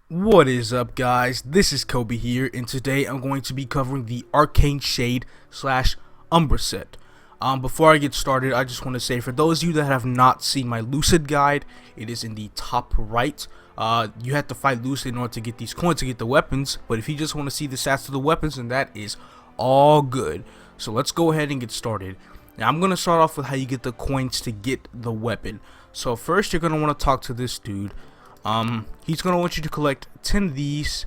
What is up, guys? This is Kobe here, and today I'm going to be covering the Arcane Shade slash Umbra set. Before I get started, I just want to say, for those of you that have not seen my Lucid guide, it is in the top right. You have to fight Lucid in order to get these coins to get the weapons, but if you just want to see the stats of the weapons, then that is all good. So let's go ahead and get started. Now I'm going to start off with how you get the coins to get the weapon. So first, you're going to want to talk to this dude. He's gonna want you to collect 10 of these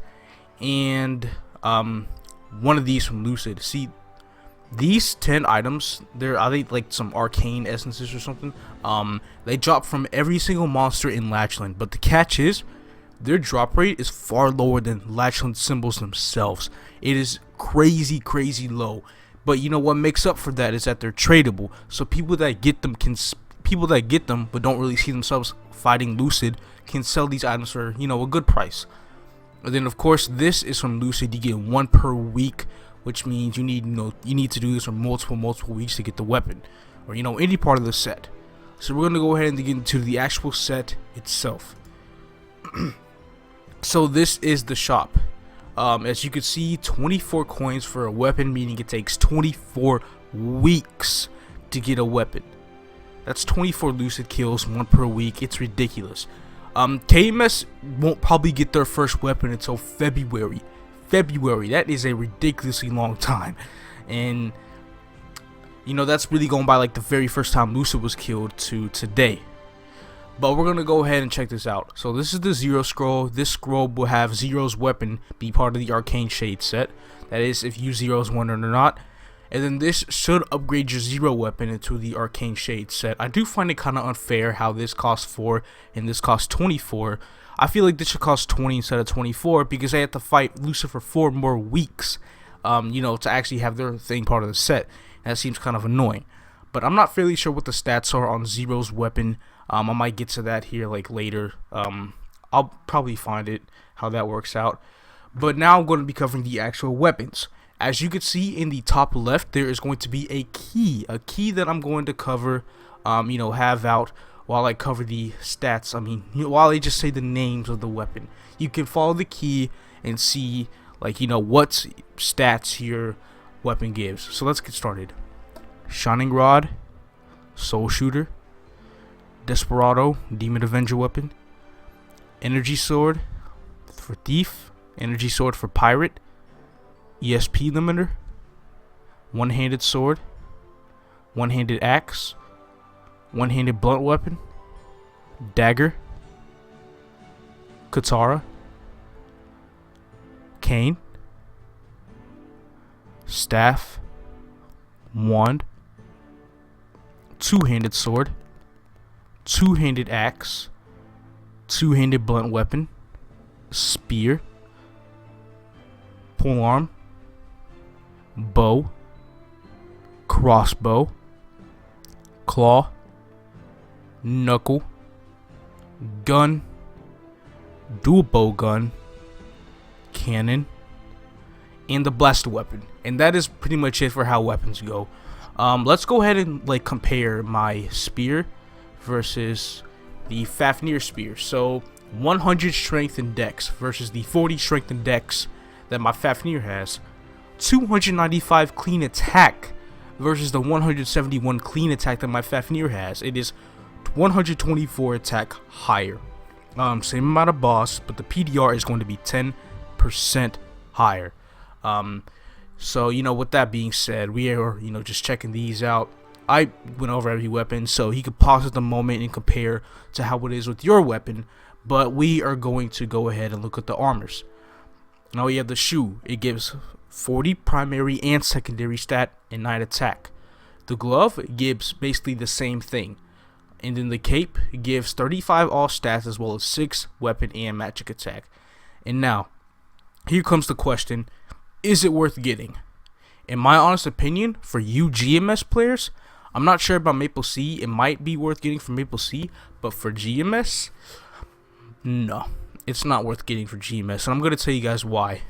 and one of these from Lucid. See, these 10 items, are they like some arcane essences or something? They drop from every single monster in Latchland, but the catch is their drop rate is far lower than Latchland symbols themselves. It is crazy low. But you know what makes up for that is that they're tradable. So people that get them but don't really see themselves fighting Lucid can sell these items for, a good price. And then of course this is from Lucid. You get one per week, which means you need to do this for multiple weeks to get the weapon, or any part of the set. So we're gonna go ahead and get into the actual set itself. So this is the shop. As you can see, 24 coins for a weapon, meaning it takes 24 weeks to get a weapon. That's 24 Lucid kills, one per week. It's ridiculous. KMS won't probably get their first weapon until February. That is a ridiculously long time. And, that's really going by like the very first time Lucid was killed to today. But we're going to go ahead and check this out. So this is the Zero Scroll. This scroll will have Zero's weapon be part of the Arcane Shade set. That is, if you Zero's one or not. And then this should upgrade your Zero weapon into the Arcane Shade set. I do find it kind of unfair how this costs 4 and this costs 24. I feel like this should cost 20 instead of 24 because they have to fight Lucid for 4 more weeks, to actually have their thing part of the set. And that seems kind of annoying. But I'm not fairly sure what the stats are on Zero's weapon. I might get to that here like later. I'll probably find it, how that works out. But now I'm going to be covering the actual weapons. As you can see in the top left, there is going to be a key that I'm going to cover, have out while I cover the stats. While I just say the names of the weapon. You can follow the key and see, what stats your weapon gives. So let's get started. Shining Rod, Soul Shooter, Desperado, Demon Avenger weapon, Energy Sword for Thief, Energy Sword for Pirate, ESP limiter, one-handed sword, one-handed axe, one-handed blunt weapon, dagger, katara, cane, staff, wand, two-handed sword, two-handed axe, two-handed blunt weapon, spear, polearm, bow, crossbow, claw, knuckle, gun, dual bow gun, cannon, and the blaster weapon. And that is pretty much it for how weapons go. Let's go ahead and compare my spear versus the Fafnir spear. So 100 strength and dex versus the 40 strength and dex that my Fafnir has. 295 clean attack versus the 171 clean attack that my Fafnir has. It is 124 attack higher. Same amount of boss, but the PDR is going to be 10% higher. So with that being said, we are just checking these out. I went over every weapon, so he could pause at the moment and compare to how it is with your weapon. But we are going to go ahead and look at the armors. Now we have the shoe. It gives 40 primary and secondary stat and 9 attack. The glove gives basically the same thing. And then the cape gives 35 all stats as well as 6 weapon and magic attack. And now, here comes the question. Is it worth getting? In my honest opinion, for you GMS players, I'm not sure about Maple C. It might be worth getting for Maple C, but for GMS, no. It's not worth getting for GMS, and I'm going to tell you guys why.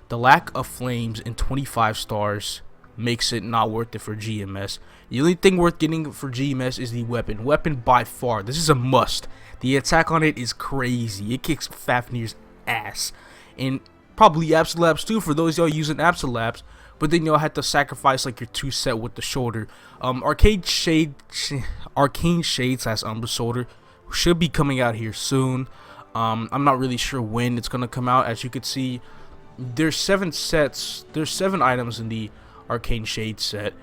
The lack of flames in 25 stars makes it not worth it for GMS. The only thing worth getting for GMS is the weapon. Weapon by far. This is a must. The attack on it is crazy. It kicks Fafnir's ass. And probably Absolabs too for those y'all using Absolabs. But then y'all have to sacrifice like your 2 set with the shoulder. Arcane Shades / Umbra Shoulder should be coming out here soon. I'm not really sure when it's gonna come out. As you can see, there's 7 sets. There's 7 items in the Arcane Shades set,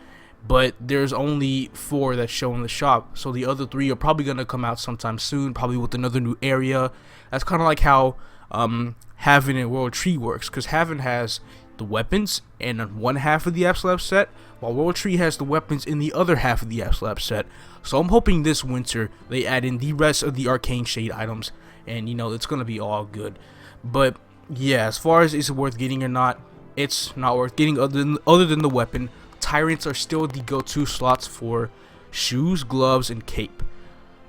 but there's only 4 that show in the shop. So the other 3 are probably gonna come out sometime soon, probably with another new area. That's kind of like how Haven and World Tree works, because Haven has the weapons in one half of the Absolab set, while World Tree has the weapons in the other half of the Absolab set. So I'm hoping this winter they add in the rest of the Arcane Shade items, and you know, it's gonna be all good. But yeah, as far as is it worth getting or not, it's not worth getting other than the weapon. Tyrants are still the go-to slots for shoes, gloves, and cape.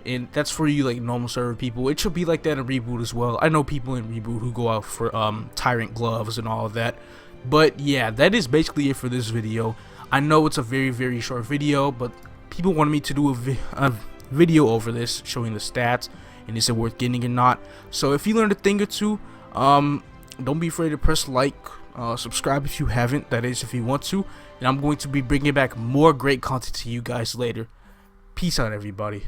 And that's for you like normal server people. It should be like that in Reboot as well. I know people in Reboot who go out for Tyrant gloves and all of that. But yeah, that is basically it for this video. I know it's a very short video, but people wanted me to do a video over this, showing the stats and is it worth getting or not. So if you learned a thing or two, don't be afraid to press like, subscribe if you haven't, that is if you want to, and I'm going to be bringing back more great content to you guys later. Peace out, everybody.